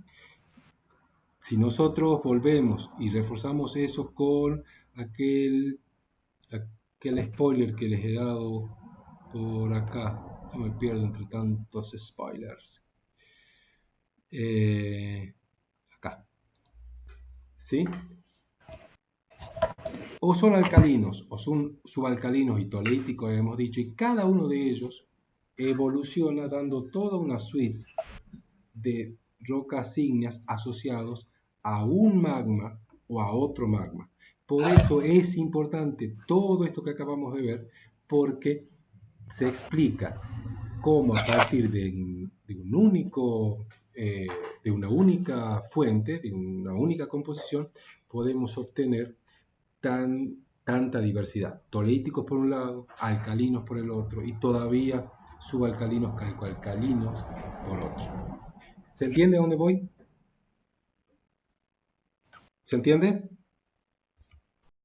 Si nosotros volvemos y reforzamos eso con aquel spoiler que les he dado por acá, yo me pierdo entre tantos spoilers. Acá. ¿Sí? O son alcalinos o son subalcalinos y toleíticos, hemos dicho, y cada uno de ellos evoluciona dando toda una suite de rocas ígneas asociados a un magma o a otro magma. Por eso es importante todo esto que acabamos de ver, porque se explica cómo a partir de una única fuente, de una única composición, podemos obtener tanta diversidad. Toleíticos por un lado, alcalinos por el otro y todavía subalcalinos, calcoalcalinos por otro. ¿Se entiende a dónde voy? ¿Se entiende?